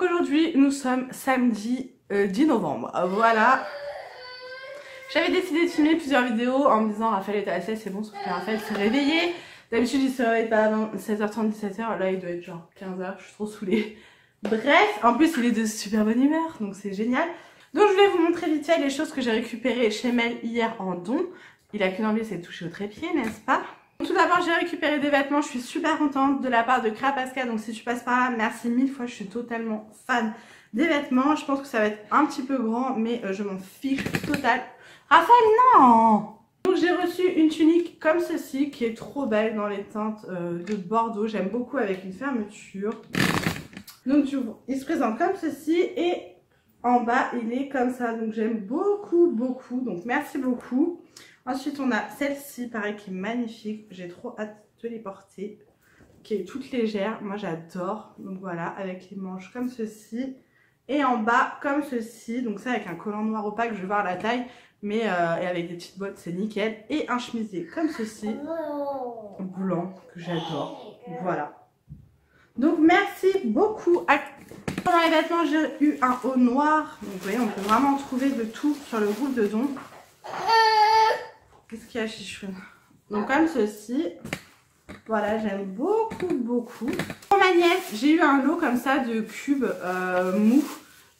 Donc aujourd'hui nous sommes samedi 10 novembre, voilà. J'avais décidé de filmer plusieurs vidéos en me disant Raphaël est à la c'est bon, sauf que Raphaël s'est réveillé. D'habitude il se réveille pas avant 16h30, 17h, là il doit être genre 15h, je suis trop saoulée. Bref, en plus il est de super bonne humeur, donc c'est génial. Donc je voulais vous montrer vite fait les choses que j'ai récupérées chez Mel hier en don. Il a qu'une envie, c'est de toucher au trépied, n'est-ce pas? Tout d'abord j'ai récupéré des vêtements, je suis super contente de la part de Krapaska, donc si tu passes par là, merci mille fois, je suis totalement fan des vêtements. Je pense que ça va être un petit peu grand, mais je m'en fiche total. Raphaël, non! Donc j'ai reçu une tunique comme ceci, qui est trop belle dans les teintes de Bordeaux, j'aime beaucoup avec une fermeture. Donc il se présente comme ceci et en bas il est comme ça, donc j'aime beaucoup, donc merci beaucoup. Ensuite on a celle-ci, pareil, qui est magnifique, j'ai trop hâte de les porter, qui est toute légère, moi j'adore. Donc voilà, avec les manches comme ceci et en bas comme ceci, donc ça avec un collant noir opaque, je vais voir la taille, mais et avec des petites bottes c'est nickel, et un chemisier comme ceci, blanc, que j'adore, voilà. Donc merci beaucoup. Dans les vêtements j'ai eu un haut noir, donc vous voyez on peut vraiment trouver de tout sur le groupe de don. Qu'est-ce qu'il y a, Chichoune? Donc comme ceci, voilà, j'aime beaucoup. Pour ma nièce, j'ai eu un lot comme ça de cubes mous.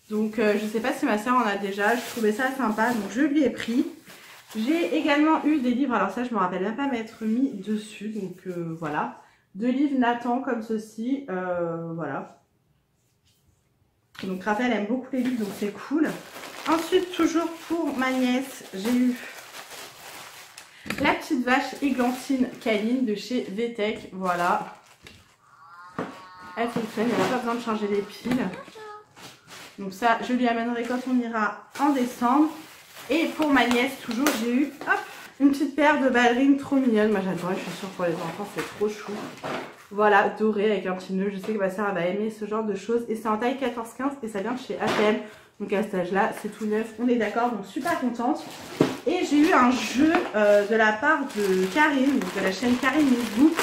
Donc je sais pas si ma soeur en a déjà, je trouvais ça sympa, donc je lui ai pris. J'ai également eu des livres, alors ça je me rappelle même pas m'être mis dessus, donc voilà. 2 livres Nathan comme ceci, voilà. Donc Raphaël aime beaucoup les livres, donc c'est cool. Ensuite, toujours pour ma nièce, j'ai eu la petite vache églantine câline de chez VTech, voilà. Elle fonctionne, il n'y a pas besoin de changer les piles. Donc ça, je lui amènerai quand on ira en décembre. Et pour ma nièce, toujours, j'ai eu une petite paire de ballerines trop mignonnes. Moi j'adore, je suis sûre pour les enfants, c'est trop chou. Voilà, doré avec un petit nœud. Je sais que ma soeur va aimer ce genre de choses. Et c'est en taille 14-15 et ça vient de chez H&M. Donc à cet âge-là, c'est tout neuf, on est d'accord, donc super contente. Et j'ai eu un jeu de la part de Karine, de la chaîne Karine Book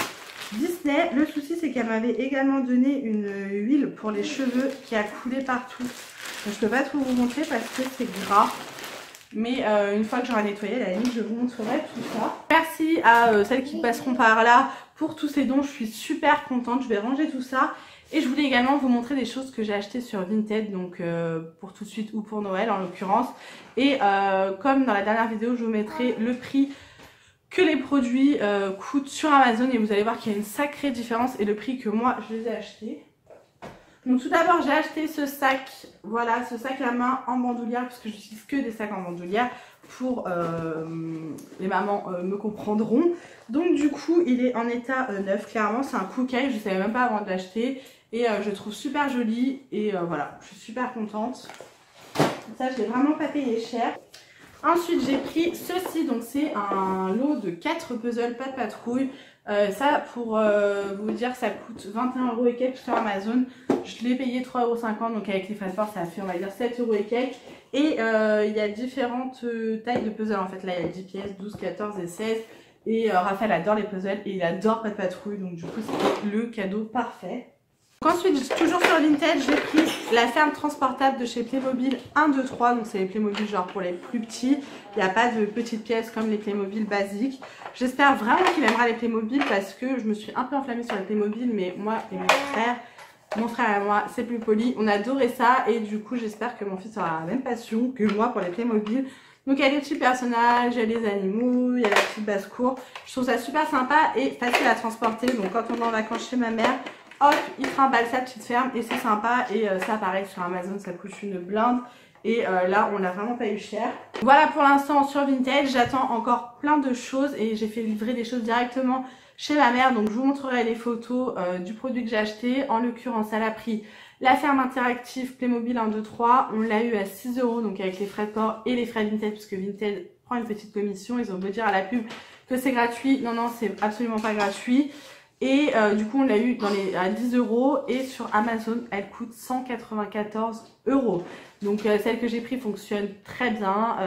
Disney. Le souci, c'est qu'elle m'avait également donné une huile pour les cheveux qui a coulé partout. Donc, je peux pas trop vous montrer parce que c'est gras. Mais une fois que j'aurai nettoyé, à la limite, je vous montrerai tout ça. Merci à celles qui passeront par là pour tous ces dons. Je suis super contente. Je vais ranger tout ça. Et je voulais également vous montrer des choses que j'ai achetées sur Vinted, donc pour tout de suite ou pour Noël en l'occurrence. Et comme dans la dernière vidéo, je vous mettrai le prix que les produits coûtent sur Amazon. Et vous allez voir qu'il y a une sacrée différence et le prix que moi je les ai achetés. Donc tout d'abord j'ai acheté ce sac, voilà, ce sac à main en bandoulière, parce que j'utilise que des sacs en bandoulière, pour les mamans me comprendront. Donc du coup il est en état neuf, clairement c'est un Kookai, je ne savais même pas avant de l'acheter. Et je le trouve super joli et voilà, je suis super contente. Ça je l'ai vraiment pas payé cher. Ensuite j'ai pris ceci, donc c'est un lot de 4 puzzles pas de patrouille. Ça pour vous dire ça coûte 21 € et quelques sur Amazon. Je l'ai payé 3,50 €, donc avec les frais de port ça fait on va dire 7 € et quelques. Et il y a différentes tailles de puzzles en fait, là il y a 10 pièces, 12, 14 et 16. Et Raphaël adore les puzzles et il adore pas de patrouille, donc du coup c'est le cadeau parfait. Donc ensuite, toujours sur Vinted, j'ai pris la ferme transportable de chez Playmobil 1, 2, 3. Donc c'est les Playmobil genre pour les plus petits. Il n'y a pas de petites pièces comme les Playmobil basiques. J'espère vraiment qu'il aimera les Playmobil parce que je me suis un peu enflammée sur les Playmobil. Mais moi et mon frère et moi, c'est plus poli. On adorait ça et du coup j'espère que mon fils aura la même passion que moi pour les Playmobil. Donc il y a des petits personnages, il y a les animaux, il y a la petite basse-cour. Je trouve ça super sympa et facile à transporter. Donc quand on est en vacances chez ma mère, hop, il trimballe sa petite ferme et c'est sympa. Et ça pareil sur Amazon ça coûte une blinde. Et là on l'a vraiment pas eu cher. Voilà pour l'instant sur Vinted. J'attends encore plein de choses et j'ai fait livrer des choses directement chez ma mère. Donc je vous montrerai les photos du produit que j'ai acheté. En l'occurrence elle a pris la ferme interactive Playmobil 1, 2, 3. On l'a eu à 6 € donc avec les frais de port et les frais Vinted puisque Vinted prend une petite commission. Ils ont beau dire à la pub que c'est gratuit. Non, c'est absolument pas gratuit. Et du coup on l'a eu à 10 € et sur Amazon elle coûte 194 €. Donc celle que j'ai pris fonctionne très bien,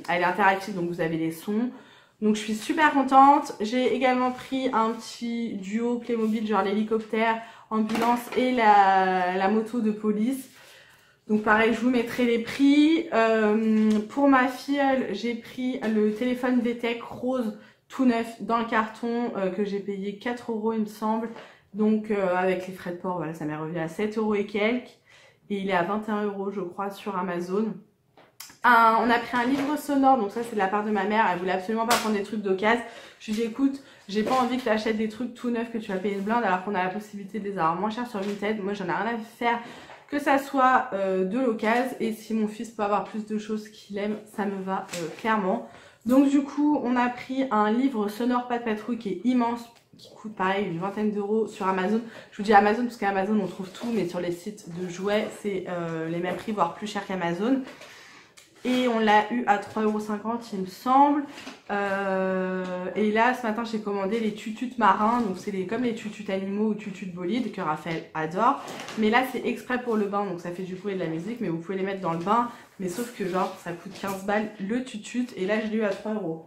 elle est interactive donc vous avez les sons. Donc je suis super contente. J'ai également pris un petit duo Playmobil genre l'hélicoptère ambulance et la moto de police. Donc pareil, je vous mettrai les prix. Pour ma filleule, j'ai pris le téléphone VTech rose tout neuf dans le carton que j'ai payé 4 € il me semble. Donc avec les frais de port, voilà, ça m'est revenu à 7 € et quelques. Et il est à 21 € je crois sur Amazon. On a pris un livre sonore, donc ça c'est de la part de ma mère, elle voulait absolument pas prendre des trucs d'occasion. Je lui ai dit écoute, j'ai pas envie que tu achètes des trucs tout neufs que tu vas payer une blinde alors qu'on a la possibilité de les avoir moins cher sur Vinted. Moi j'en ai rien à faire que ça soit de l'occasion, et si mon fils peut avoir plus de choses qu'il aime, ça me va clairement. Donc du coup on a pris un livre sonore Pat' Patrouille qui est immense, qui coûte pareil une vingtaine d'euros sur Amazon. Je vous dis Amazon parce qu'à Amazon on trouve tout, mais sur les sites de jouets c'est les mêmes prix voire plus cher qu'Amazon. Et on l'a eu à 3,50 € il me semble. Et là ce matin j'ai commandé les tututes marins. Donc c'est comme les tututes animaux ou tututes bolides que Raphaël adore. Mais là c'est exprès pour le bain, donc ça fait du bruit et de la musique. Mais vous pouvez les mettre dans le bain. Mais sauf que genre ça coûte 15 balles le tutut. Et là je l'ai eu à 3 €.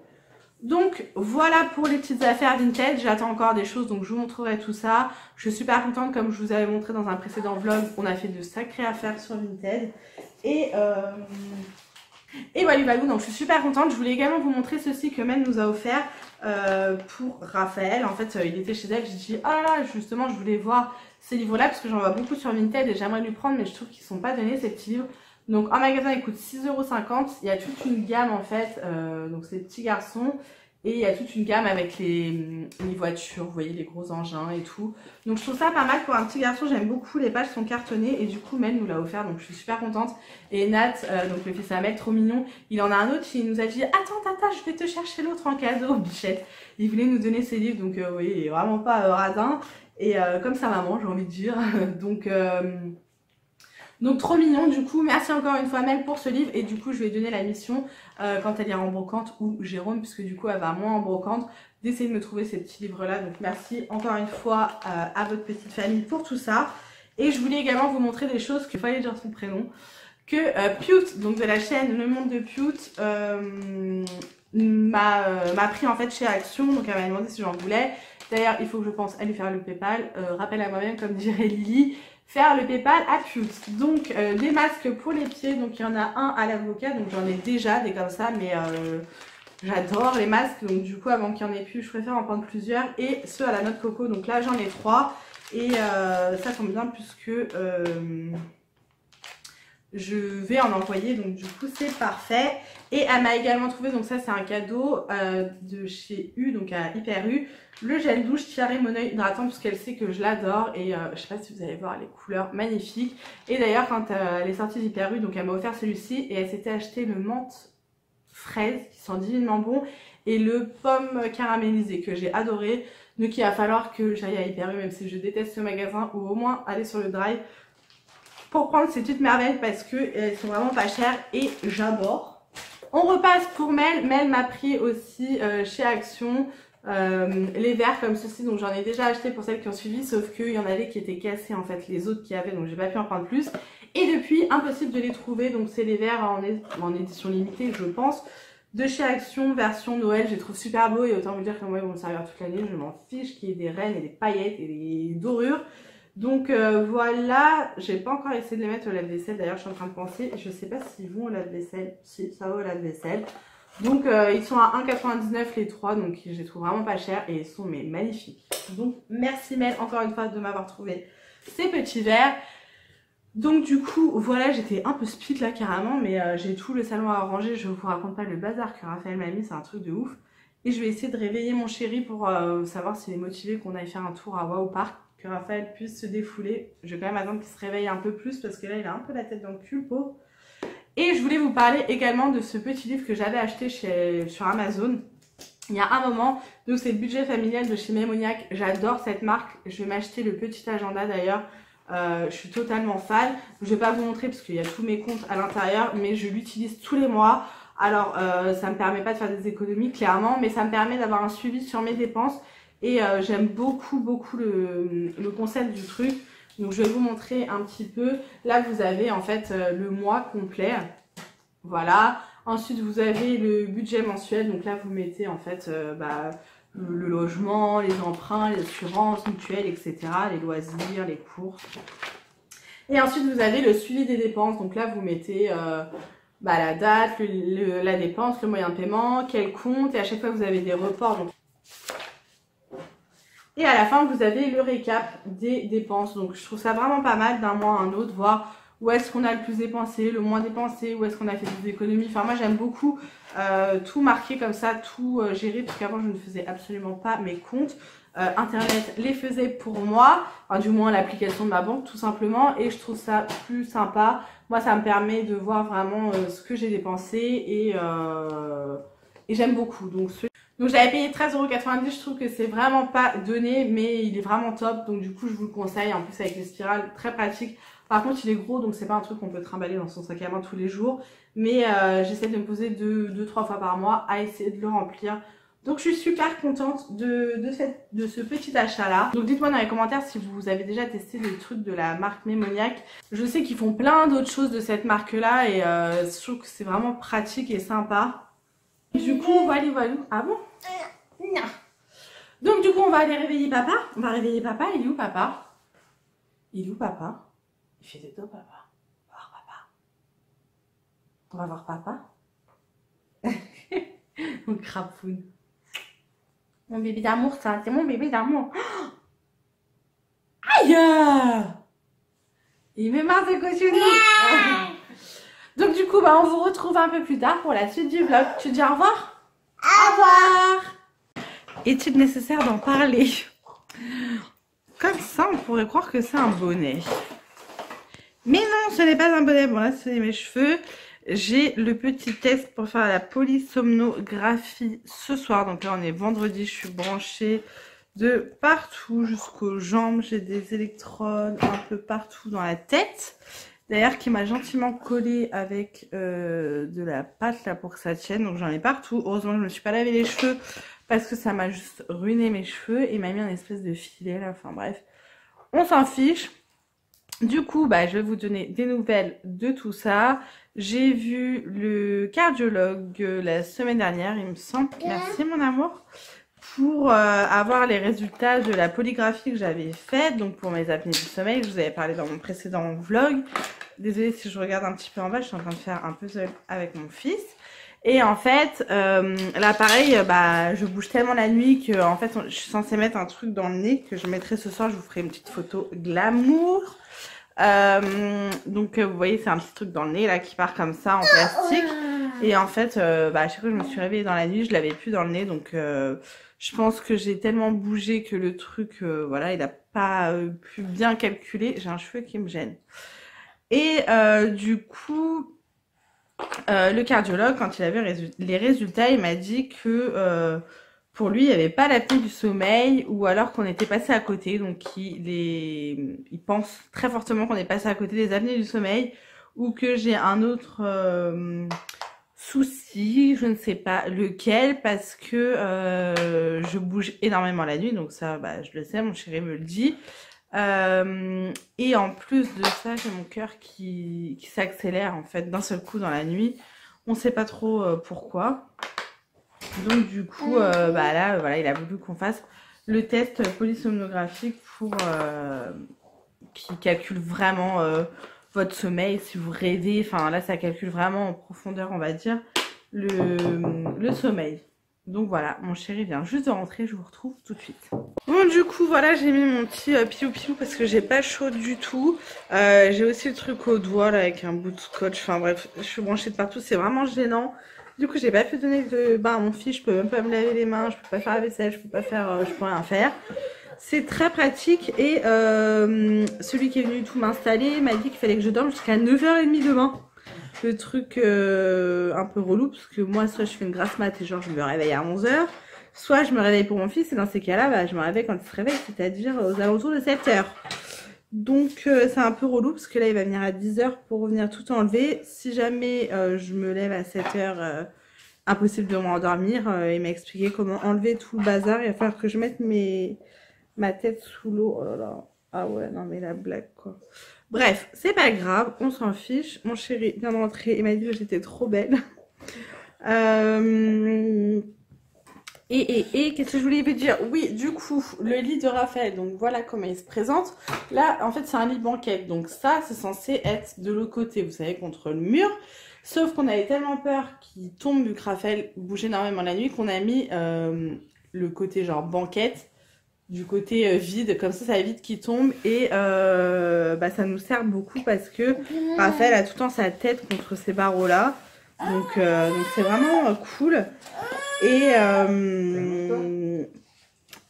Donc voilà pour les petites affaires Vinted. J'attends encore des choses, donc je vous montrerai tout ça. Je suis super contente, comme je vous avais montré dans un précédent vlog. On a fait de sacrées affaires sur Vinted. Et voilà, donc je suis super contente. Je voulais également vous montrer ceci que Mel nous a offert pour Raphaël. En fait, il était chez elle, j'ai dit ah là, justement je voulais voir ces livres là parce que j'en vois beaucoup sur Vinted et j'aimerais lui prendre, mais je trouve qu'ils sont pas donnés ces petits livres. Donc en magasin ils coûtent 6,50 €. Il y a toute une gamme en fait, donc c'est petits garçons. Et il y a toute une gamme avec les voitures, vous voyez, les gros engins et tout. Donc je trouve ça pas mal pour un petit garçon, j'aime beaucoup, les pages sont cartonnées et du coup Mel nous l'a offert, donc je suis super contente. Et Nat, donc le fils à Mel, trop mignon, il en a un autre qui nous a dit attends tata, je vais te chercher l'autre en cadeau, bichette. Il voulait nous donner ses livres, donc oui, il est vraiment pas radin. Et comme sa maman, j'ai envie de dire, donc trop mignon. Du coup merci encore une fois Mel pour ce livre, et du coup je vais donner la mission quand elle ira en brocante, ou Jérôme puisque du coup elle va moins en brocante, d'essayer de me trouver ces petits livres là. Donc merci encore une fois à votre petite famille pour tout ça. Et je voulais également vous montrer des choses, qu'il fallait dire son prénom, que Pute, donc de la chaîne Le Monde de Pute, m'a pris en fait chez Action. Donc elle m'a demandé si j'en voulais. D'ailleurs il faut que je pense à lui faire le Paypal, rappel à moi-même comme dirait Lily, faire le Paypal à Pute. Donc des masques pour les pieds, donc il y en a un à l'avocat, donc j'en ai déjà des comme ça, mais j'adore les masques, donc du coup avant qu'il n'y en ait plus je préfère en prendre plusieurs. Et ceux à la noix de coco, donc là j'en ai 3, et ça tombe bien puisque je vais en envoyer, donc du coup c'est parfait. Et elle m'a également trouvé, donc ça c'est un cadeau de chez U, donc à Hyper U, le gel douche Tiare Moneuil hydratant, parce qu'elle sait que je l'adore. Et je sais pas si vous allez voir les couleurs magnifiques. Et d'ailleurs quand elle est sortie d'Hyper U, donc elle m'a offert celui-ci, et elle s'était acheté le menthe fraise qui sent divinement bon, et le pomme caramélisé que j'ai adoré. Donc il va falloir que j'aille à Hyper U, même si je déteste ce magasin, ou au moins aller sur le drive pour prendre ces petites merveilles parce qu'elles sont vraiment pas chères et j'adore. On repasse pour Mel. Mel m'a pris aussi chez Action les verres comme ceci, donc j'en ai déjà acheté pour celles qui ont suivi, sauf qu'il y en avait qui étaient cassés en fait, les autres qui avaient, donc j'ai pas pu en prendre plus. Et depuis impossible de les trouver, donc c'est les verres en édition limitée je pense, de chez Action version Noël. Je les trouve super beaux et autant vous dire que moi ils vont me servir toute l'année, je m'en fiche qu'il y ait des rennes et des paillettes et des dorures. Donc voilà, j'ai pas encore essayé de les mettre au lave-vaisselle, d'ailleurs je suis en train de penser, je sais pas s'ils vont au lave-vaisselle, si ça va au lave-vaisselle. Donc ils sont à 1,99 € les 3, donc je les trouve vraiment pas chers et ils sont mais magnifiques. Donc merci Mel encore une fois de m'avoir trouvé ces petits verres. Donc du coup voilà, j'étais un peu speed là carrément, mais j'ai tout le salon à ranger, je vous raconte pas le bazar que Raphaël m'a mis, c'est un truc de ouf. Et je vais essayer de réveiller mon chéri pour savoir s'il est motivé qu'on aille faire un tour à Waouh Park, que Raphaël puisse se défouler. Je vais quand même attendre qu'il se réveille un peu plus parce que là il a un peu la tête dans le cul, pauvre. Et je voulais vous parler également de ce petit livre que j'avais acheté sur Amazon il y a un moment. Donc c'est le budget familial de chez Mémoniac. J'adore cette marque, je vais m'acheter le petit agenda d'ailleurs. Je suis totalement fan. Je vais pas vous montrer parce qu'il y a tous mes comptes à l'intérieur, mais je l'utilise tous les mois. Alors ça me permet pas de faire des économies clairement, mais ça me permet d'avoir un suivi sur mes dépenses. Et j'aime beaucoup le concept du truc. Donc je vais vous montrer un petit peu. Là vous avez en fait le mois complet. Voilà. Ensuite vous avez le budget mensuel. Donc là vous mettez en fait le logement, les emprunts, les assurances mutuelles, etc., les loisirs, les courses. Et ensuite, vous avez le suivi des dépenses. Donc là, vous mettez la date, la dépense, le moyen de paiement, quel compte, et à chaque fois, vous avez des reports. Donc... Et à la fin, vous avez le récap des dépenses. Donc, je trouve ça vraiment pas mal d'un mois à un autre, voir où est-ce qu'on a le plus dépensé, le moins dépensé, où est-ce qu'on a fait des économies. Enfin, moi, j'aime beaucoup tout marquer comme ça, tout gérer, parce qu'avant, je ne faisais absolument pas mes comptes. Internet les faisait pour moi, enfin, du moins l'application de ma banque, tout simplement. Et je trouve ça plus sympa. Moi, ça me permet de voir vraiment ce que j'ai dépensé et j'aime beaucoup. Donc j'avais payé 13,90 €, je trouve que c'est vraiment pas donné, mais il est vraiment top. Donc du coup, je vous le conseille. En plus, avec les spirales, très pratique. Par contre, il est gros, donc c'est pas un truc qu'on peut trimballer dans son sac à main tous les jours. Mais j'essaie de me poser 2-3 fois par mois à essayer de le remplir. Donc je suis super contente de ce petit achat là. Donc dites-moi dans les commentaires si vous avez déjà testé des trucs de la marque Mémoniac. Je sais qu'ils font plein d'autres choses de cette marque là et je trouve que c'est vraiment pratique et sympa. Du coup, voilà. Ah bon? Non. Donc du coup, on va aller réveiller papa. On va réveiller papa. Il est où papa? Il est où papa? Il fait des dos papa. On va voir papa. On va voir papa. Mon crapoune. Mon bébé d'amour, ça. C'est mon bébé d'amour. Aïe! Il me marre de cochonner. Donc du coup, on vous retrouve un peu plus tard pour la suite du vlog. Tu dis au revoir? Au revoir! Est-il nécessaire d'en parler? Comme ça, on pourrait croire que c'est un bonnet. Mais non, ce n'est pas un bonnet. Bon, là, c'est mes cheveux. J'ai le petit test pour faire la polysomnographie ce soir. Donc là, on est vendredi. Je suis branchée de partout jusqu'aux jambes. J'ai des électrodes un peu partout dans la tête. D'ailleurs, qui m'a gentiment collé avec de la pâte là pour que ça tienne. Donc j'en ai partout. Heureusement, je ne me suis pas lavé les cheveux parce que ça m'a juste ruiné mes cheveux et m'a mis un espèce de filet là. Enfin bref, on s'en fiche. Du coup, je vais vous donner des nouvelles de tout ça. J'ai vu le cardiologue la semaine dernière, il me semble. Merci mon amour. Pour avoir les résultats de la polygraphie que j'avais faite, donc pour mes apnées du sommeil, je vous avais parlé dans mon précédent vlog. Désolée si je regarde un petit peu en bas, je suis en train de faire un puzzle avec mon fils. Et en fait, là pareil, je bouge tellement la nuit que en fait, je suis censée mettre un truc dans le nez que je mettrai ce soir. Je vous ferai une petite photo glamour. Donc vous voyez, c'est un petit truc dans le nez là qui part comme ça en plastique. Et en fait, à chaque fois que je me suis réveillée dans la nuit, je l'avais plus dans le nez. Donc je pense que j'ai tellement bougé que le truc, voilà, il a pas pu bien calculer. J'ai un cheveu qui me gêne. Et du coup, le cardiologue, quand il a vu les résultats, il m'a dit que pour lui, il n'y avait pas l'apnée du sommeil ou alors qu'on était passé à côté. Donc, il pense très fortement qu'on est passé à côté des apnées du sommeil ou que j'ai un autre souci, je ne sais pas lequel, parce que je bouge énormément la nuit. Donc ça, je le sais, mon chéri me le dit. Et en plus de ça, j'ai mon cœur qui s'accélère en fait d'un seul coup dans la nuit. On sait pas trop pourquoi. Donc du coup, là, voilà, il a voulu qu'on fasse le test polysomnographique pour qui calcule vraiment votre sommeil, si vous rêvez. Enfin là, ça calcule vraiment en profondeur, on va dire, le sommeil. Donc voilà, mon chéri vient juste de rentrer, je vous retrouve tout de suite. Bon, du coup, voilà, j'ai mis mon petit pilou-pilou parce que j'ai pas chaud du tout. J'ai aussi le truc au doigt là avec un bout de scotch. Enfin bref, je suis branchée de partout, c'est vraiment gênant. Du coup, j'ai pas pu donner de bain à mon fils, je peux même pas me laver les mains, je peux pas faire la vaisselle, je peux rien faire. C'est très pratique et celui qui est venu tout m'installer m'a dit qu'il fallait que je dorme jusqu'à 9h30 demain. Le truc un peu relou parce que moi soit je fais une grasse mat et genre je me réveille à 11h, soit je me réveille pour mon fils et dans ces cas-là je me réveille quand il se réveille, c'est-à-dire aux alentours de 7h. Donc c'est un peu relou parce que là il va venir à 10h pour revenir tout enlever. Si jamais je me lève à 7h, impossible de m'endormir. Il m'a expliqué comment enlever tout le bazar. Il va falloir que je mette ma tête sous l'eau. Oh là là. Ah ouais, non mais la blague quoi. Bref, c'est pas grave, on s'en fiche. Mon chéri vient de rentrer et m'a dit que j'étais trop belle. Et qu'est-ce que je voulais vous dire? Oui, du coup, le lit de Raphaël, donc voilà comment il se présente. Là, en fait, c'est un lit banquette, donc ça, c'est censé être de l'autre côté, vous savez, contre le mur. Sauf qu'on avait tellement peur qu'il tombe, vu que Raphaël bougeait énormément la nuit, qu'on a mis le côté genre banquette du côté vide, comme ça évite qu'il tombe. Et bah, ça nous sert beaucoup parce que Raphaël a tout le temps sa tête contre ces barreaux-là. Donc c'est vraiment cool. Et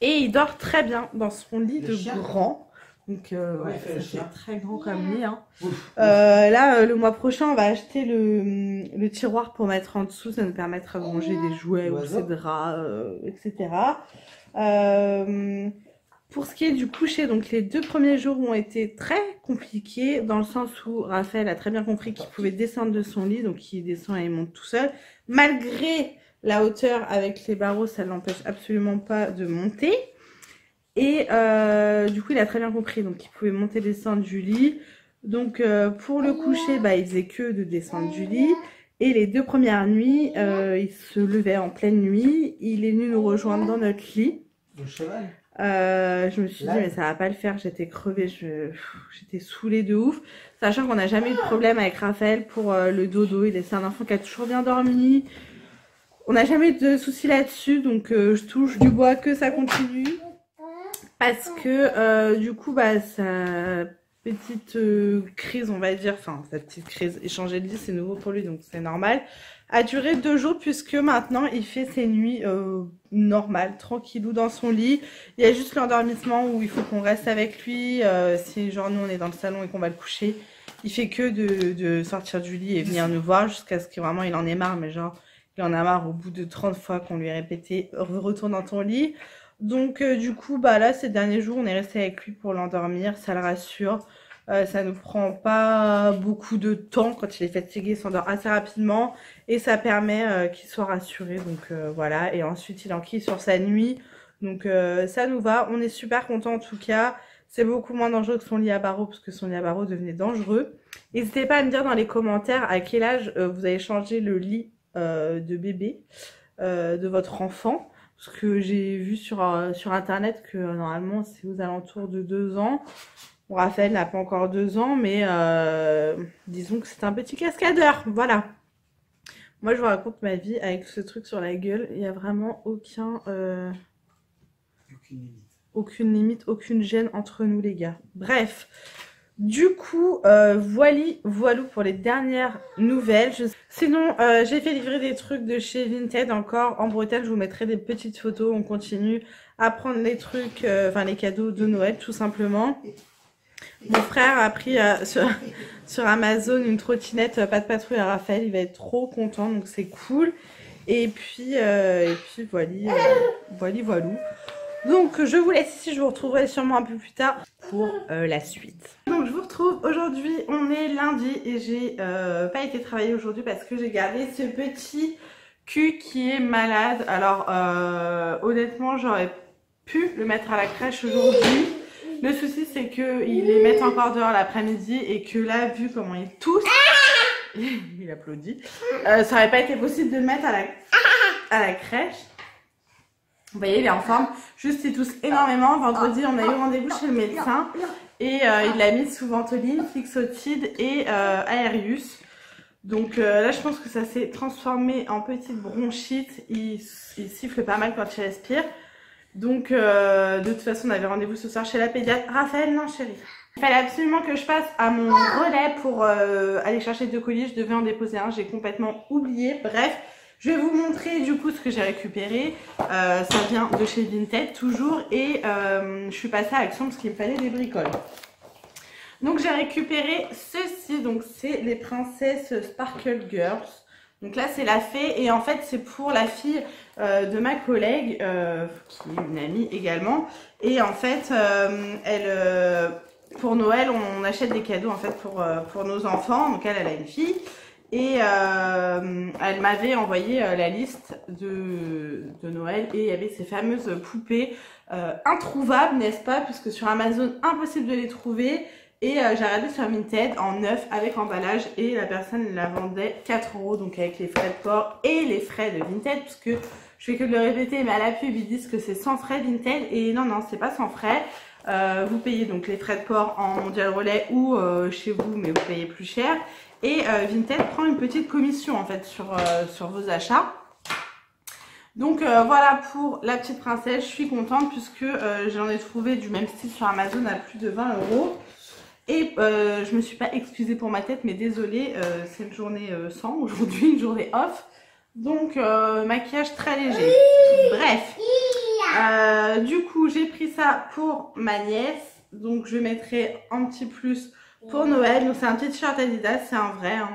il dort très bien dans son lit de grand. Donc ouais, ça fait très grand comme lit. Hein. Là, le mois prochain, on va acheter le tiroir pour mettre en dessous. Ça nous permettra de ranger des jouets ou ses draps, etc. Pour ce qui est du coucher, donc les 2 premiers jours ont été très compliqués dans le sens où Raphaël a très bien compris qu'il pouvait descendre de son lit, donc il descend et il monte tout seul. Malgré la hauteur avec les barreaux, ça ne l'empêche absolument pas de monter. Et du coup, il a très bien compris, donc il pouvait monter et descendre du lit. Donc pour le coucher, bah, il faisait que de descendre du lit. Et les 2 premières nuits, il se levait en pleine nuit. Il est venu nous rejoindre dans notre lit. Le cheval. Je me suis dit mais ça va pas le faire, j'étais crevée, j'étais saoulée de ouf, sachant qu'on n'a jamais eu de problème avec Raphaël pour le dodo. C'est un enfant qui a toujours bien dormi, on n'a jamais eu de soucis là-dessus, donc je touche du bois que ça continue, parce que du coup bah sa petite crise, on va dire, enfin sa petite crise, échanger de lit c'est nouveau pour lui donc c'est normal, a duré 2 jours, puisque maintenant il fait ses nuits normales, tranquillou dans son lit. Il y a juste l'endormissement où il faut qu'on reste avec lui. Si genre nous on est dans le salon et qu'on va le coucher, il fait que de sortir du lit et venir nous voir jusqu'à ce que vraiment il en ait marre. Mais genre il en a marre au bout de 30 fois qu'on lui a répété retourne dans ton lit. Donc du coup bah là ces derniers jours on est resté avec lui pour l'endormir, ça le rassure. Ça ne prend pas beaucoup de temps. Quand il est fatigué, il s'endort assez rapidement. Et ça permet qu'il soit rassuré. Donc voilà. Et ensuite, il enquille sur sa nuit. Donc ça nous va. On est super contents en tout cas. C'est beaucoup moins dangereux que son lit à barreaux, parce que son lit à barreaux devenait dangereux. N'hésitez pas à me dire dans les commentaires à quel âge vous avez changé le lit de bébé de votre enfant. Parce que j'ai vu sur internet que normalement c'est aux alentours de 2 ans. Bon, Raphaël n'a pas encore 2 ans, mais disons que c'est un petit cascadeur, voilà. Moi, je vous raconte ma vie avec ce truc sur la gueule. Il n'y a vraiment aucune limite, aucune gêne entre nous, les gars. Bref, du coup, voilou pour les dernières nouvelles. Sinon, j'ai fait livrer des trucs de chez Vinted encore en Bretagne. Je vous mettrai des petites photos. On continue à prendre les trucs, enfin les cadeaux de Noël, tout simplement. Mon frère a pris sur Amazon une trottinette pas de patrouille à Raphaël, il va être trop content, donc c'est cool. Et puis voilou. Donc je vous laisse ici, je vous retrouverai sûrement un peu plus tard pour la suite. Donc je vous retrouve aujourd'hui, on est lundi et j'ai pas été travailler aujourd'hui parce que j'ai gardé ce petit cul qui est malade. Alors honnêtement j'aurais pu le mettre à la crèche aujourd'hui. Le souci c'est qu'ils les mettent encore dehors l'après-midi et que là, vu comment ils toussent, il applaudit, ça n'aurait pas été possible de le mettre à la crèche. Vous voyez, il est en forme, juste il tousse énormément. Vendredi, on a eu rendez-vous chez le médecin et il l'a mis sous ventoline, Fixotide et Aerius. Donc là, je pense que ça s'est transformé en petite bronchite. Il siffle pas mal quand il respire. Donc de toute façon on avait rendez-vous ce soir chez la pédiatre. Raphaël, non chérie. Il fallait absolument que je passe à mon relais pour aller chercher 2 colis. Je devais en déposer un, j'ai complètement oublié. Bref, je vais vous montrer du coup ce que j'ai récupéré. Ça vient de chez Vinted toujours. Et je suis passée à Action parce qu'il me fallait des bricoles. Donc j'ai récupéré ceci. Donc c'est les princesses Sparkle Girls. Donc là c'est la fée et en fait c'est pour la fille de ma collègue qui est une amie également. Et en fait pour Noël on achète des cadeaux en fait pour nos enfants. Donc elle a une fille et elle m'avait envoyé la liste de Noël et il y avait ces fameuses poupées introuvables, n'est-ce pas, puisque sur Amazon impossible de les trouver. Et j'ai regardé sur Vinted en neuf avec emballage et la personne la vendait 4 €, donc avec les frais de port et les frais de Vinted, puisque je fais que de le répéter, mais à la pub ils disent que c'est sans frais Vinted, et non, c'est pas sans frais. Vous payez donc les frais de port en Mondial Relais ou chez vous, mais vous payez plus cher. Et Vinted prend une petite commission en fait sur vos achats. Donc voilà pour la petite princesse, je suis contente puisque j'en ai trouvé du même style sur Amazon à plus de 20 €. Et je me suis pas excusée pour ma tête, mais désolée, c'est une journée sans, aujourd'hui une journée off. Donc maquillage très léger. Bref. Du coup j'ai pris ça pour ma nièce, donc je mettrai un petit plus pour Noël. Donc c'est un petit t-shirt Adidas, c'est un vrai hein,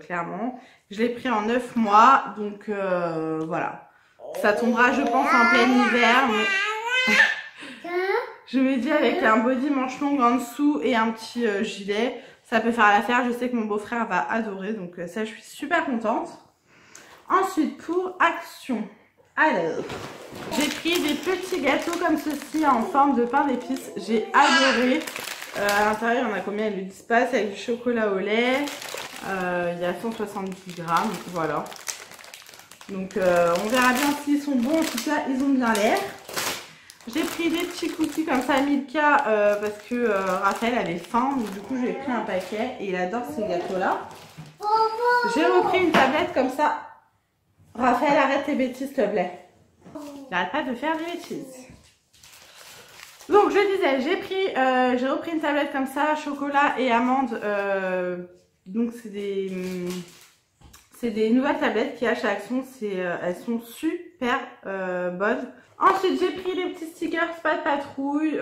clairement. Je l'ai pris en 9 mois, donc voilà. Ça tombera je pense en plein hiver, mais je me dis avec un body manche longue en dessous et un petit gilet, ça peut faire l'affaire. Je sais que mon beau-frère va adorer, donc ça je suis super contente. Ensuite pour Action. Alors, j'ai pris des petits gâteaux comme ceci en forme de pain d'épices. J'ai adoré. À l'intérieur, il y en a combien? Ils le disent pas. C'est avec du chocolat au lait. Il y a 170 grammes. Voilà. Donc, on verra bien s'ils sont bons. En tout cas, ils ont bien l'air. J'ai pris des petits cookies comme ça, Milka, parce que Raphaël avait faim. Donc, du coup, j'ai pris un paquet et il adore ces gâteaux-là. J'ai repris une tablette comme ça. Raphaël, arrête tes bêtises, s'il te plaît. J'arrête pas de faire des bêtises. Donc, je disais, j'ai repris une tablette comme ça, chocolat et amandes. Donc, c'est des nouvelles tablettes qu'il y a chez Action. Elles sont super bonnes. Ensuite, j'ai pris les petits stickers pas de patrouille.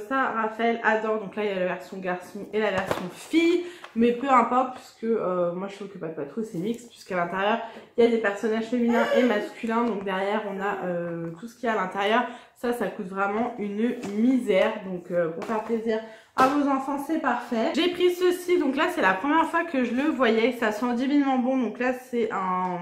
Ça, Raphaël adore. Donc là, il y a la version garçon et la version fille. Mais peu importe, puisque moi, je trouve que pas de patrouille, c'est mix. Puisqu'à l'intérieur, il y a des personnages féminins et masculins. Donc derrière, on a tout ce qu'il y a à l'intérieur. Ça coûte vraiment une misère. Donc pour faire plaisir à vos enfants, c'est parfait. J'ai pris ceci. Donc là, c'est la première fois que je le voyais. Ça sent divinement bon. Donc là, c'est un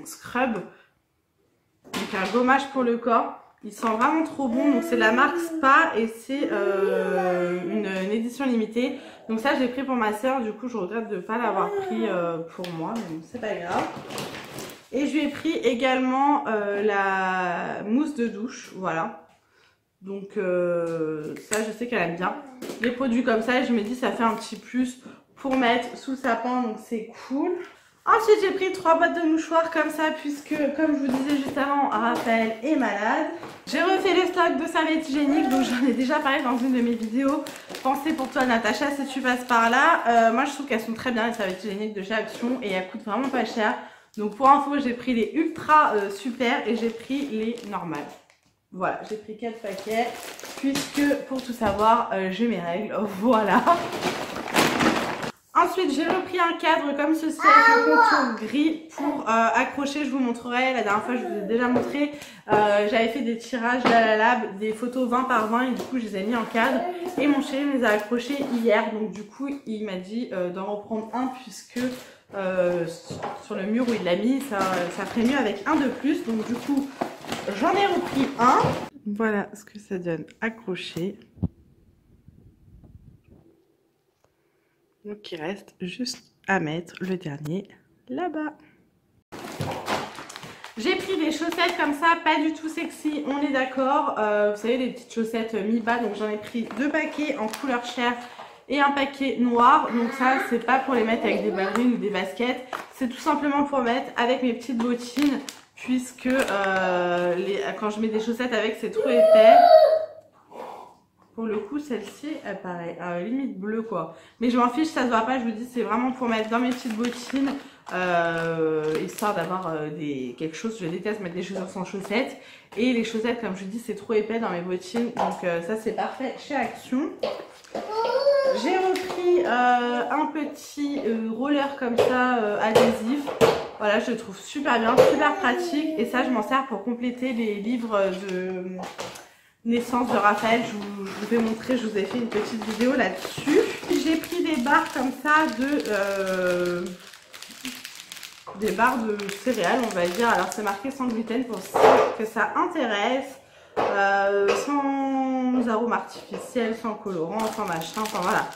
scrub. Donc un gommage pour le corps. Il sent vraiment trop bon, donc c'est de la marque Spa et c'est une édition limitée. Donc ça j'ai pris pour ma soeur, du coup je regrette de ne pas l'avoir pris pour moi, mais bon c'est pas grave. Et je lui ai pris également la mousse de douche, voilà. Donc ça je sais qu'elle aime bien. Les produits comme ça, je me dis ça fait un petit plus pour mettre sous le sapin, donc c'est cool. Ensuite, j'ai pris 3 boîtes de mouchoirs comme ça, puisque, comme je vous disais juste avant, Raphaël est malade. J'ai refait le stock de serviettes hygiéniques, donc j'en ai déjà parlé dans une de mes vidéos. Pensez pour toi, Natacha, si tu passes par là. Moi, je trouve qu'elles sont très bien, les serviettes hygiéniques de chez Action, et elles coûtent vraiment pas cher. Donc, pour info, j'ai pris les ultra super et j'ai pris les normales. Voilà, j'ai pris 4 paquets, puisque, pour tout savoir, j'ai mes règles. Voilà. Ensuite, j'ai repris un cadre comme ceci avec le contour gris pour accrocher. Je vous montrerai. La dernière fois, je vous ai déjà montré. J'avais fait des tirages d'Alalab, des photos 20 par 20 et du coup, je les ai mis en cadre. Et mon chéri me les a accrochés hier. Donc, du coup, il m'a dit d'en reprendre un puisque sur le mur où il l'a mis, ça ferait mieux avec un de plus. Donc, du coup, j'en ai repris un. Voilà ce que ça donne accroché. Donc il reste juste à mettre le dernier là-bas. J'ai pris des chaussettes comme ça, pas du tout sexy, on est d'accord. Vous savez, les petites chaussettes mi-bas, donc j'en ai pris 2 paquets en couleur chair et un paquet noir. Donc ça, c'est pas pour les mettre avec des ballerines ou des baskets, c'est tout simplement pour mettre avec mes petites bottines, puisque quand je mets des chaussettes avec, c'est trop épais. Pour le coup, celle-ci, elle paraît limite bleue quoi. Mais je m'en fiche, ça se voit pas, je vous dis, c'est vraiment pour mettre dans mes petites bottines, histoire d'avoir quelque chose. Je déteste mettre des chaussures sans chaussettes. Et les chaussettes, comme je vous dis, c'est trop épais dans mes bottines. Donc ça, c'est parfait chez Action. J'ai repris un petit roller comme ça, adhésif. Voilà, je le trouve super bien, super pratique. Et ça, je m'en sers pour compléter les livres de naissance de Raphaël. Je vous vais montrer, je vous ai fait une petite vidéo là-dessus. J'ai pris des barres comme ça des barres de céréales, on va dire. Alors c'est marqué sans gluten pour que ça intéresse. Sans arôme artificiel, sans colorant, sans machin, enfin voilà.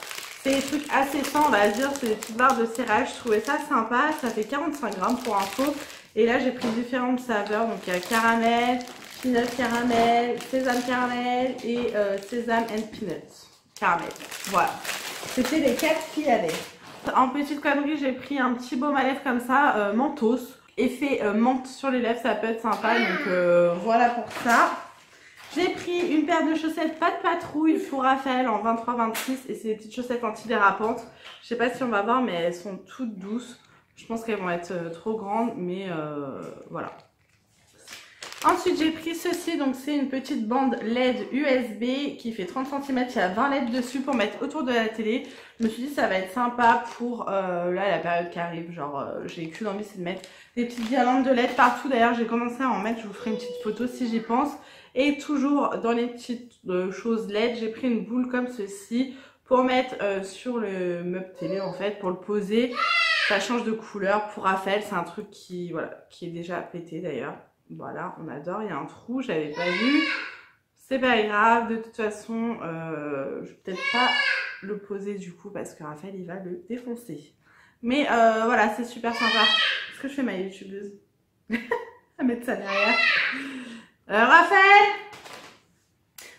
C'est des trucs assez sains, on va dire. C'est des petites barres de céréales. Je trouvais ça sympa. Ça fait 45 grammes pour info. Et là j'ai pris différentes saveurs, donc il y a caramel, peanut caramel, sésame caramel et sésame and peanut caramel. Voilà, c'était les 4 qu'il y avait. En petite connerie, j'ai pris un petit baume à lèvres comme ça, mentos. Effet menthe sur les lèvres, ça peut être sympa, donc voilà pour ça. J'ai pris une paire de chaussettes pas de patrouille pour Raphaël en 23-26 et c'est des petites chaussettes antidérapantes. Je sais pas si on va voir, mais elles sont toutes douces. Je pense qu'elles vont être trop grandes, mais voilà. Ensuite, j'ai pris ceci, donc c'est une petite bande LED USB qui fait 30 cm, il y a 20 LED dessus pour mettre autour de la télé. Je me suis dit ça va être sympa pour là la période qui arrive, genre j'ai qu'une envie, c'est de mettre des petites guirlandes de LED partout. D'ailleurs j'ai commencé à en mettre, je vous ferai une petite photo si j'y pense. Et toujours dans les petites choses LED, j'ai pris une boule comme ceci pour mettre sur le meuble télé en fait, pour le poser. Ça change de couleur. Pour Raphaël, c'est un truc qui, voilà, qui est déjà pété d'ailleurs. Voilà, on adore. Il y a un trou, je l'avais pas vu. C'est pas grave, de toute façon, je vais peut-être pas le poser du coup parce que Raphaël il va le défoncer. Mais voilà, c'est super sympa. Est-ce que je fais ma youtubeuse à mettre ça derrière? Raphaël!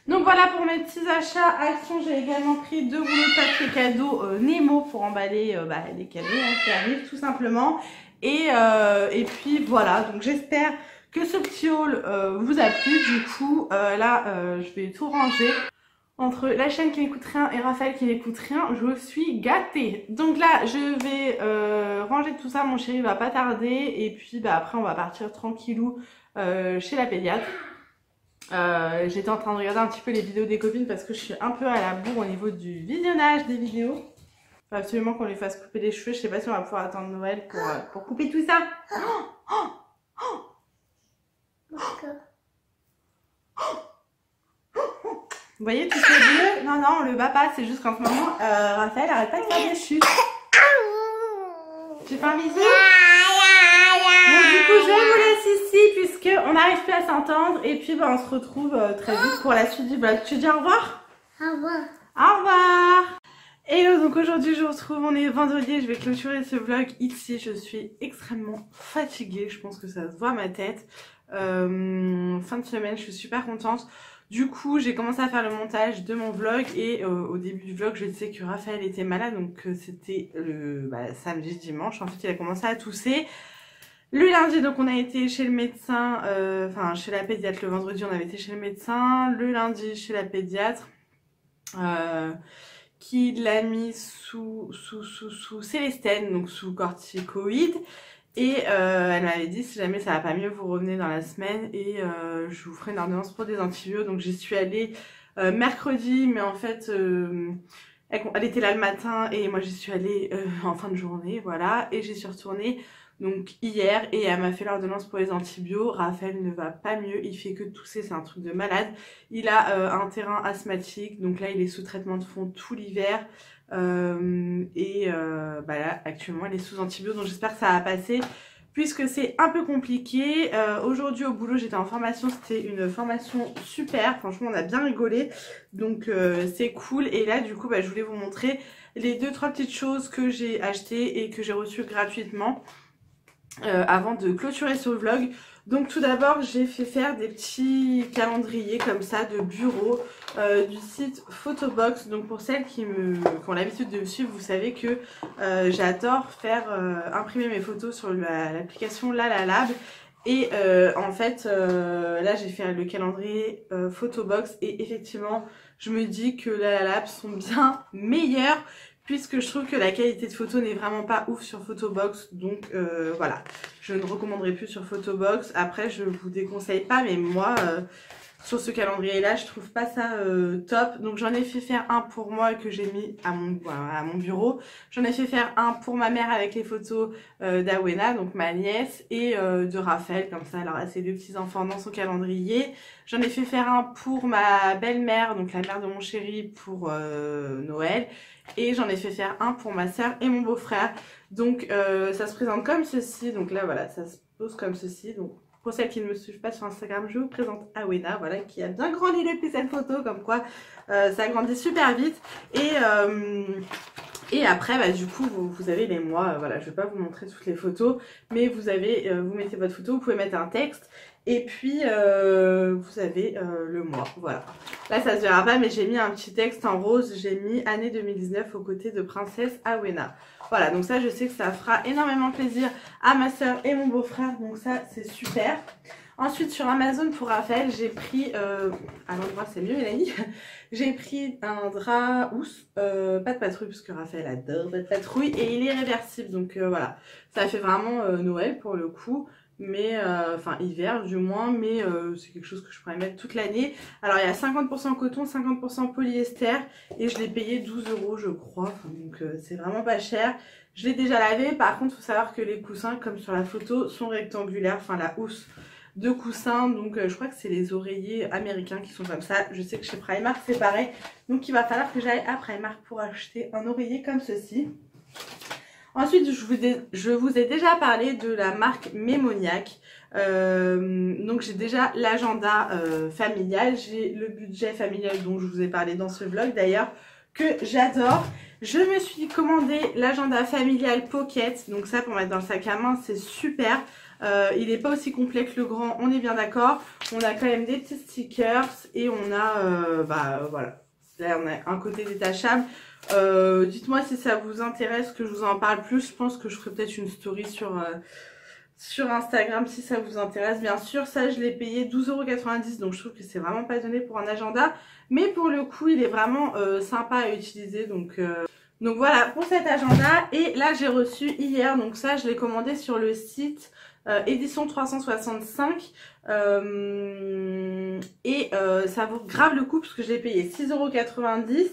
Donc voilà pour mes petits achats Action. J'ai également pris 2 rouleaux de papier cadeau Nemo pour emballer les cadeaux qui arrivent tout simplement. Et puis voilà, donc j'espère que ce petit haul vous a plu. Du coup là je vais tout ranger. Entre la chaîne qui n'écoute rien et Raphaël qui n'écoute rien, je suis gâtée. Donc là je vais ranger tout ça, mon chéri va pas tarder. Et puis après on va partir tranquillou chez la pédiatre. J'étais en train de regarder un petit peu les vidéos des copines parce que je suis un peu à la bourre au niveau du visionnage des vidéos. Faut absolument qu'on lui fasse couper les cheveux. Je sais pas si on va pouvoir attendre Noël pour couper tout ça. Vous voyez tous les deux? Non, non, on le bat pas. C'est juste qu'en ce moment, Raphaël arrête pas de faire des chutes. Tu fais un bisou? Bon, du coup, je vous laisse ici puisqu'on n'arrive plus à s'entendre. Et puis, on se retrouve très vite pour la suite du vlog. Tu dis au revoir? Au revoir. Au revoir. Hello, donc aujourd'hui, je vous retrouve. On est vendredi et je vais clôturer ce vlog ici. Je suis extrêmement fatiguée. Je pense que ça se voit à ma tête. Fin de semaine, je suis super contente. Du coup, j'ai commencé à faire le montage de mon vlog et au début du vlog, je disais que Raphaël était malade. Donc, c'était le samedi, dimanche. En fait, il a commencé à tousser. Le lundi, donc on a été chez le médecin, enfin chez la pédiatre. Le vendredi, on avait été chez le médecin. Le lundi, chez la pédiatre, qui l'a mis sous Célestène, donc sous corticoïdes. Et elle m'avait dit, si jamais ça va pas mieux, vous revenez dans la semaine et je vous ferai une ordonnance pour des antibiotiques. Donc j'y suis allée mercredi, mais en fait, elle était là le matin et moi j'y suis allée en fin de journée, voilà. Et j'y suis retournée donc hier et elle m'a fait l'ordonnance pour les antibiotiques. Raphaël ne va pas mieux, il fait que tousser, c'est un truc de malade. Il a un terrain asthmatique, donc là il est sous traitement de fond tout l'hiver. Là actuellement il est sous antibiotiques, donc j'espère que ça va passer puisque c'est un peu compliqué. Aujourd'hui au boulot j'étais en formation, c'était une formation super, franchement on a bien rigolé, donc c'est cool. Et là du coup je voulais vous montrer les 2-3 petites choses que j'ai achetées et que j'ai reçues gratuitement avant de clôturer ce vlog. Donc tout d'abord j'ai fait faire des petits calendriers comme ça de bureau du site Photobox. Donc pour celles qui ont l'habitude de me suivre, vous savez que j'adore faire imprimer mes photos sur l'application Lalalab. Et en fait là j'ai fait le calendrier Photobox et effectivement je me dis que Lalalab sont bien meilleurs, puisque je trouve que la qualité de photo n'est vraiment pas ouf sur Photobox. Donc voilà, je ne recommanderai plus sur Photobox. Après je vous déconseille pas, mais moi sur ce calendrier là je trouve pas ça top. Donc j'en ai fait faire un pour moi que j'ai mis à mon bureau. J'en ai fait faire un pour ma mère avec les photos d'Awena, donc ma nièce, et de Raphaël, comme ça elle aura ses 2 petits enfants dans son calendrier. J'en ai fait faire un pour ma belle-mère, donc la mère de mon chéri, pour Noël. Et j'en ai fait faire un pour ma soeur et mon beau-frère. Donc ça se présente comme ceci. Donc là voilà, ça se pose comme ceci. Donc pour celles qui ne me suivent pas sur Instagram, je vous présente Awena, voilà, qui a bien grandi depuis cette photo, comme quoi ça grandit super vite. Et Et après, bah, du coup, vous avez les mois. Voilà, je vais pas vous montrer toutes les photos, mais vous avez, vous mettez votre photo, vous pouvez mettre un texte, et puis vous avez le mois. Voilà. Là, ça se verra pas, mais j'ai mis un petit texte en rose. J'ai mis année 2019 aux côtés de Princesse Awena. Voilà, donc ça, je sais que ça fera énormément plaisir à ma soeur et mon beau-frère, donc ça, c'est super. Ensuite, sur Amazon pour Raphaël, j'ai pris, à l'endroit c'est mieux Mélanie, j'ai pris un drap housse, pas de patrouille parce que Raphaël adore pas de patrouille et il est réversible. Donc voilà, ça fait vraiment Noël pour le coup, mais enfin hiver du moins, mais c'est quelque chose que je pourrais mettre toute l'année. Alors il y a 50% coton, 50% polyester et je l'ai payé 12 € je crois, enfin, donc c'est vraiment pas cher. Je l'ai déjà lavé, par contre il faut savoir que les coussins comme sur la photo sont rectangulaires, enfin la housse de coussins, donc je crois que c'est les oreillers américains qui sont comme ça. Je sais que chez Primark c'est pareil, donc il va falloir que j'aille à Primark pour acheter un oreiller comme ceci. Ensuite je vous ai déjà parlé de la marque Mémoniac, donc j'ai déjà l'agenda familial, j'ai le budget familial dont je vous ai parlé dans ce vlog d'ailleurs, que j'adore. Je me suis commandé l'agenda familial Pocket, donc ça pour mettre dans le sac à main c'est super. Il n'est pas aussi complet que le grand, on est bien d'accord. On a quand même des petits stickers et on a, bah voilà, là on a un côté détachable. Dites-moi si ça vous intéresse que je vous en parle plus. Je pense que je ferai peut-être une story sur Instagram si ça vous intéresse. Bien sûr, ça je l'ai payé 12,90 €, donc je trouve que c'est vraiment pas donné pour un agenda. Mais pour le coup, il est vraiment sympa à utiliser, donc voilà pour cet agenda. Et là j'ai reçu hier, donc ça je l'ai commandé sur le site édition 365 et ça vaut grave le coup parce que je l'ai payé 6,90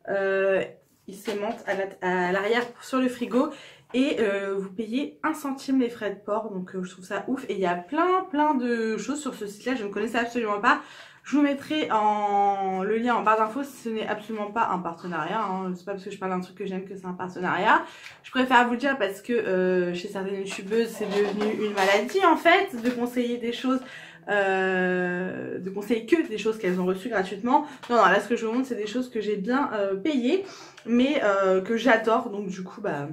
€. Il s'aimante à l'arrière sur le frigo et vous payez 1 centime les frais de port, donc je trouve ça ouf. Et il y a plein de choses sur ce site là, je ne connaissais absolument pas. Je vous mettrai le lien en barre d'infos. Ce n'est absolument pas un partenariat, hein. C'est pas parce que je parle d'un truc que j'aime que c'est un partenariat. Je préfère vous le dire parce que chez certaines youtubeuses c'est devenu une maladie en fait de conseiller des choses, de conseiller que des choses qu'elles ont reçues gratuitement. Non, là ce que je vous montre c'est des choses que j'ai bien payées mais que j'adore, donc du coup bah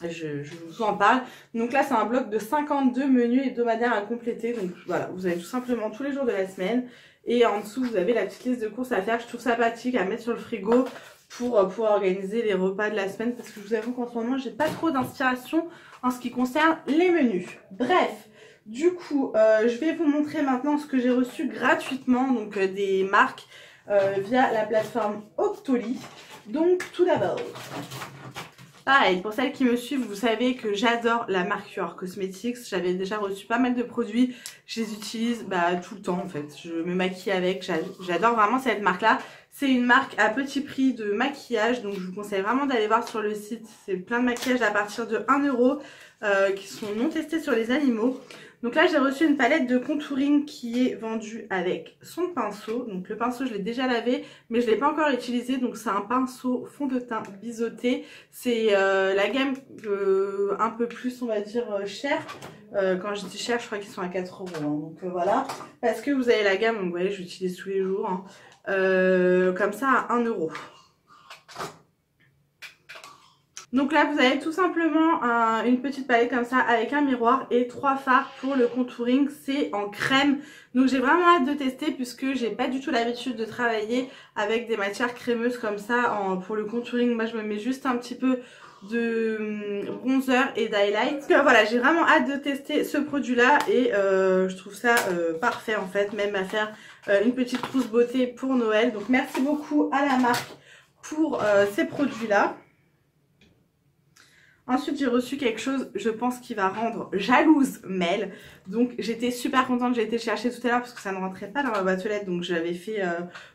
je vous en parle. Donc là c'est un bloc de 52 menus hebdomadaires à compléter, donc voilà, vous avez tout simplement tous les jours de la semaine et en dessous vous avez la petite liste de courses à faire. Je trouve ça pratique à mettre sur le frigo pour pouvoir organiser les repas de la semaine, parce que je vous avoue qu'en ce moment j'ai pas trop d'inspiration en ce qui concerne les menus. Bref, du coup je vais vous montrer maintenant ce que j'ai reçu gratuitement, donc des marques via la plateforme Octoly. Donc tout d'abord, pareil, pour celles qui me suivent, vous savez que j'adore la marque UR Cosmetics. J'avais déjà reçu pas mal de produits. Je les utilise tout le temps en fait. Je me maquille avec. J'adore vraiment cette marque-là. C'est une marque à petit prix de maquillage. Donc je vous conseille vraiment d'aller voir sur le site. C'est plein de maquillages à partir de 1 € qui sont non testés sur les animaux. Donc là j'ai reçu une palette de contouring qui est vendue avec son pinceau. Donc le pinceau je l'ai déjà lavé mais je ne l'ai pas encore utilisé. Donc c'est un pinceau fond de teint biseauté. C'est la gamme un peu plus on va dire chère. Quand je dis cher je crois qu'ils sont à 4 €. Hein. Donc voilà. Parce que vous avez la gamme, donc vous voyez j'utilise tous les jours. Hein. Comme ça à 1 €. Donc là vous avez tout simplement une petite palette comme ça avec un miroir et 3 fards pour le contouring. C'est en crème, donc j'ai vraiment hâte de tester puisque j'ai pas du tout l'habitude de travailler avec des matières crémeuses comme ça pour le contouring. Moi je me mets juste un petit peu de bronzer et d'highlight. Voilà, j'ai vraiment hâte de tester ce produit là et je trouve ça parfait en fait, même à faire une petite trousse beauté pour Noël. Donc merci beaucoup à la marque pour ces produits là. Ensuite j'ai reçu quelque chose, je pense, qui va rendre jalouse Mel. Donc j'étais super contente, j'ai été chercher tout à l'heure parce que ça ne rentrait pas dans ma boîte aux lettres. Donc je l'avais fait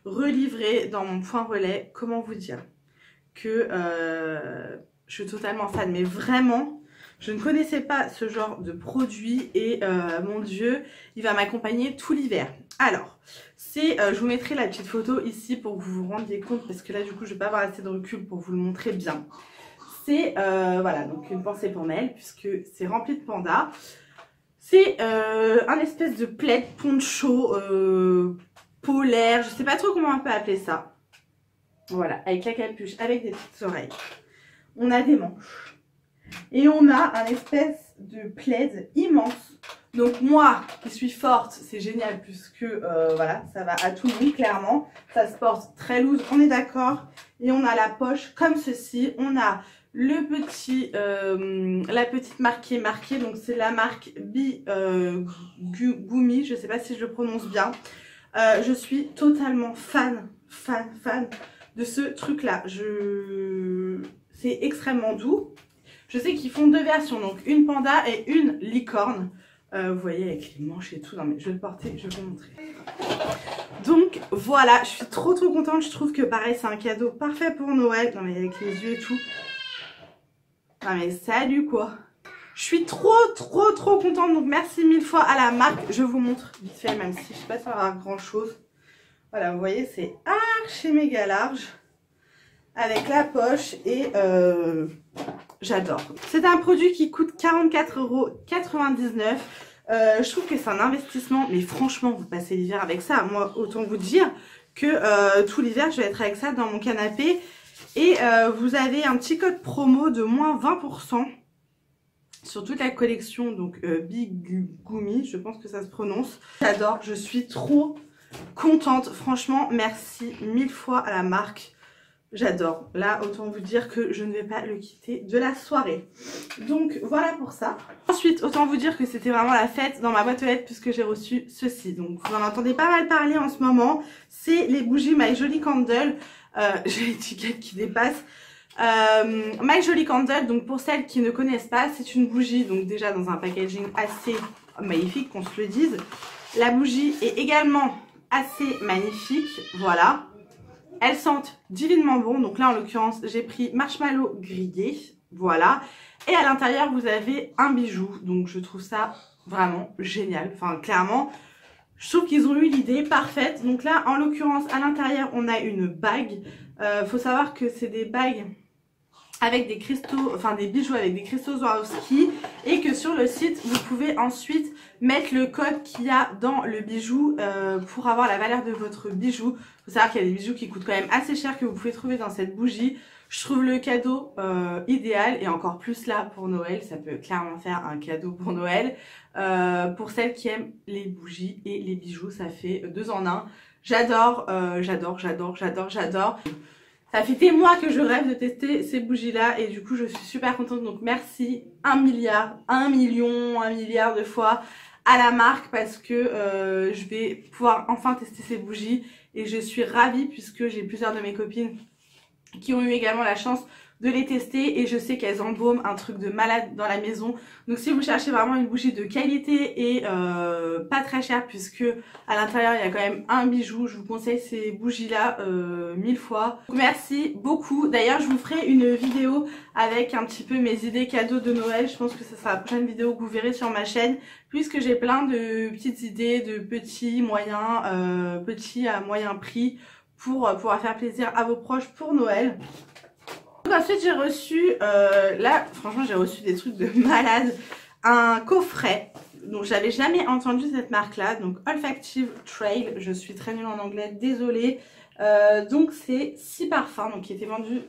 relivrer dans mon point relais. Comment vous dire que je suis totalement fan, mais vraiment je ne connaissais pas ce genre de produit et mon dieu, il va m'accompagner tout l'hiver. Alors c'est, je vous mettrai la petite photo ici pour que vous vous rendiez compte, parce que là du coup je ne vais pas avoir assez de recul pour vous le montrer bien. C'est voilà, donc une pensée pour Mel puisque c'est rempli de pandas. C'est un espèce de plaid poncho polaire, je sais pas trop comment on peut appeler ça. Voilà, avec la capuche, avec des petites oreilles. on a des manches. Et on a un espèce de plaid immense. Donc moi, qui suis forte, c'est génial puisque voilà, ça va à tout le monde, clairement. Ça se porte très loose, on est d'accord. Et on a la poche comme ceci. On a le petit, la petite marque qui est marquée. Donc c'est la marque Gumi, je sais pas si je le prononce bien. Je suis totalement fan de ce truc-là. C'est extrêmement doux. Je sais qu'ils font deux versions, donc une panda et une licorne. Vous voyez avec les manches et tout. Non mais je vais le porter, je vais vous montrer. Donc voilà, je suis trop contente. Je trouve que pareil c'est un cadeau parfait pour Noël. Non mais avec les yeux et tout. Non mais salut quoi. Je suis trop contente. Donc merci mille fois à la marque. Je vous montre vite fait même si je sais pas si ça va avoir grand chose. Voilà vous voyez c'est archi méga large. Avec la poche et j'adore. C'est un produit qui coûte 44,99 €. Je trouve que c'est un investissement, mais franchement, vous passez l'hiver avec ça. Moi, autant vous dire que tout l'hiver, je vais être avec ça dans mon canapé. Et vous avez un petit code promo de moins 20% sur toute la collection, donc Big Gumi, je pense que ça se prononce. J'adore, je suis trop contente. Franchement, merci mille fois à la marque. J'adore. Là, autant vous dire que je ne vais pas le quitter de la soirée. Donc, voilà pour ça. Ensuite, autant vous dire que c'était vraiment la fête dans ma boîte aux lettres puisque j'ai reçu ceci. Donc, vous en entendez pas mal parler en ce moment. C'est les bougies My Jolly Candle. J'ai l'étiquette qui dépasse. My Jolly Candle, donc pour celles qui ne connaissent pas, c'est une bougie, donc déjà dans un packaging assez magnifique, qu'on se le dise. La bougie est également assez magnifique, voilà. Elles sentent divinement bon. Donc là, en l'occurrence, j'ai pris marshmallow grillé. Voilà. Et à l'intérieur, vous avez un bijou. Donc je trouve ça vraiment génial. Enfin, clairement, je trouve qu'ils ont eu l'idée parfaite. Donc là, en l'occurrence, à l'intérieur, on a une bague. Faut savoir que c'est des bagues avec des cristaux, enfin des bijoux avec des cristaux Swarovski, et que sur le site vous pouvez ensuite mettre le code qu'il y a dans le bijou pour avoir la valeur de votre bijou. Faut savoir qu'il y a des bijoux qui coûtent quand même assez cher que vous pouvez trouver dans cette bougie. Je trouve le cadeau idéal, et encore plus là pour Noël, ça peut clairement faire un cadeau pour Noël. Pour celles qui aiment les bougies et les bijoux, ça fait 2 en 1. J'adore, j'adore. Ça fait des mois que je rêve de tester ces bougies-là et du coup je suis super contente. Donc merci 1 milliard de fois à la marque parce que je vais pouvoir enfin tester ces bougies et je suis ravie puisque j'ai plusieurs de mes copines qui ont eu également la chance de les tester et je sais qu'elles embaument un truc de malade dans la maison. Donc si vous cherchez vraiment une bougie de qualité et pas très chère puisque à l'intérieur il y a quand même un bijou, je vous conseille ces bougies là 1000 fois. Donc, merci beaucoup. D'ailleurs je vous ferai une vidéo avec un petit peu mes idées cadeaux de Noël. Je pense que ce sera la prochaine vidéo que vous verrez sur ma chaîne puisque j'ai plein de petites idées de petits, moyens, petits à moyen prix pour pouvoir faire plaisir à vos proches pour Noël. Donc ensuite j'ai reçu, là franchement j'ai reçu des trucs de malade, un coffret. Donc j'avais jamais entendu cette marque là, donc Olfactive Trail, je suis très nulle en anglais, désolée. Donc c'est 6 parfums donc qui étaient vendus,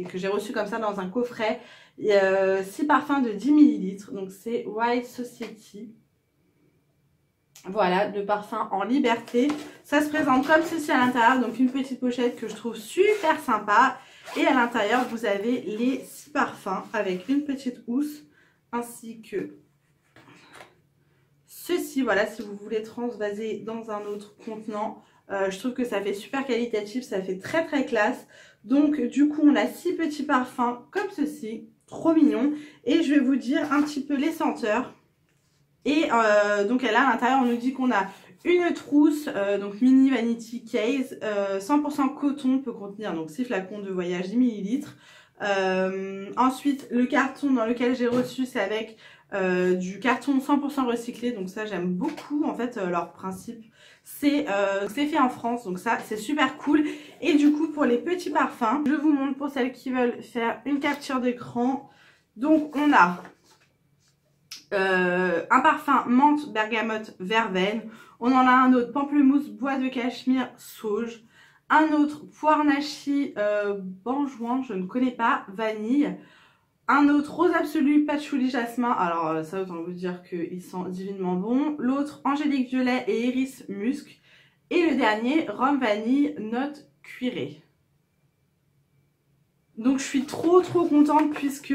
que j'ai reçu comme ça dans un coffret. 6 parfums de 10 ml, donc c'est Wild Society. Voilà, le parfum en liberté. Ça se présente comme ceci à l'intérieur, donc une petite pochette que je trouve super sympa. Et à l'intérieur, vous avez les 6 parfums avec une petite housse ainsi que ceci. Voilà, si vous voulez transvaser dans un autre contenant. Je trouve que ça fait super qualitatif, ça fait très classe. Donc du coup, on a 6 petits parfums comme ceci, trop mignon. Et je vais vous dire un petit peu les senteurs. Et donc là à l'intérieur on nous dit qu'on a une trousse, donc mini vanity case, 100% coton, peut contenir donc 6 flacons de voyage 10 ml. Ensuite le carton dans lequel j'ai reçu c'est avec du carton 100% recyclé, donc ça j'aime beaucoup en fait leur principe. C'est fait en France, donc ça c'est super cool. Et du coup pour les petits parfums, je vous montre pour celles qui veulent faire une capture d'écran. Donc on a un parfum menthe, bergamote, verveine. On en a un autre pamplemousse, bois de cachemire, sauge. Un autre poire nashi banjoin, je ne connais pas, vanille. Un autre rose absolu patchouli jasmin, alors ça autant vous dire qu'il sent divinement bon. L'autre angélique violet et iris musc. Et le dernier rhum vanille note cuirée. Donc je suis trop contente puisque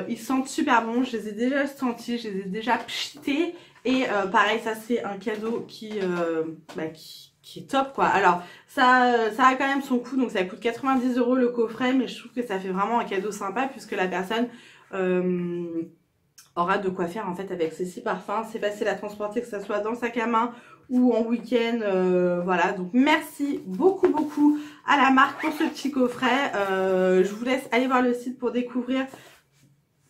ils sentent super bon. Je les ai déjà sentis, je les ai déjà pchités. Et pareil, ça c'est un cadeau qui est top quoi. Alors ça a quand même son coût, donc ça coûte 90 € le coffret, mais je trouve que ça fait vraiment un cadeau sympa puisque la personne aura de quoi faire en fait avec ces 6 parfums. C'est facile à transporter, que ce soit dans le sac à main ou en week-end, voilà. Donc merci beaucoup à la marque pour ce petit coffret. Je vous laisse aller voir le site pour découvrir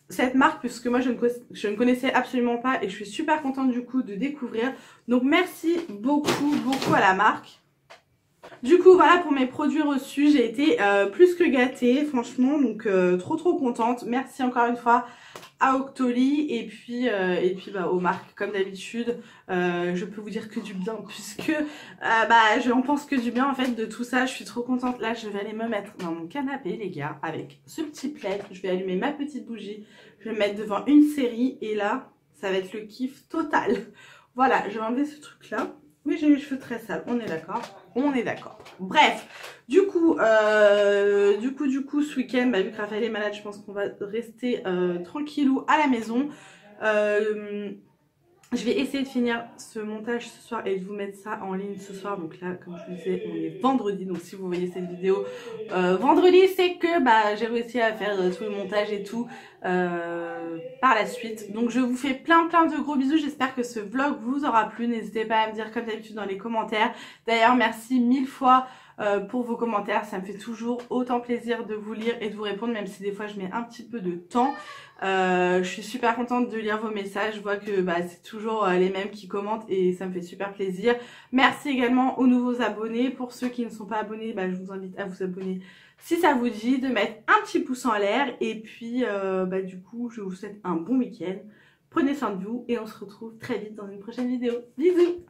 cette marque puisque moi je ne connaissais absolument pas et je suis super contente du coup de découvrir. Donc merci beaucoup à la marque. Du coup voilà pour mes produits reçus, j'ai été plus que gâtée franchement, donc trop contente. Merci encore une fois à Octoly et puis aux marques comme d'habitude. Je peux vous dire que du bien puisque je n'en pense que du bien en fait de tout ça. Je suis trop contente. Là je vais aller me mettre dans mon canapé les gars avec ce petit plaid. Je vais allumer ma petite bougie, je vais me mettre devant une série et là ça va être le kiff total. Voilà, je vais enlever ce truc là. Oui, j'ai les cheveux très sales, on est d'accord. On est d'accord. Bref, du coup, ce week-end, vu que Raphaël est malade, je pense qu'on va rester tranquillou à la maison. Je vais essayer de finir ce montage ce soir et de vous mettre ça en ligne ce soir. Donc là, comme je vous disais, on est vendredi. Donc si vous voyez cette vidéo vendredi, c'est que j'ai réussi à faire tout le montage et tout par la suite. Donc je vous fais plein de gros bisous. J'espère que ce vlog vous aura plu. N'hésitez pas à me dire comme d'habitude dans les commentaires. D'ailleurs, merci 1000 fois pour vos commentaires. Ça me fait toujours autant plaisir de vous lire et de vous répondre, même si des fois je mets un petit peu de temps. Je suis super contente de lire vos messages. Je vois que c'est toujours les mêmes qui commentent et ça me fait super plaisir. Merci également aux nouveaux abonnés. Pour ceux qui ne sont pas abonnés, je vous invite à vous abonner si ça vous dit, de mettre un petit pouce en l'air. Et puis du coup je vous souhaite un bon week-end. Prenez soin de vous et on se retrouve très vite dans une prochaine vidéo. Bisous!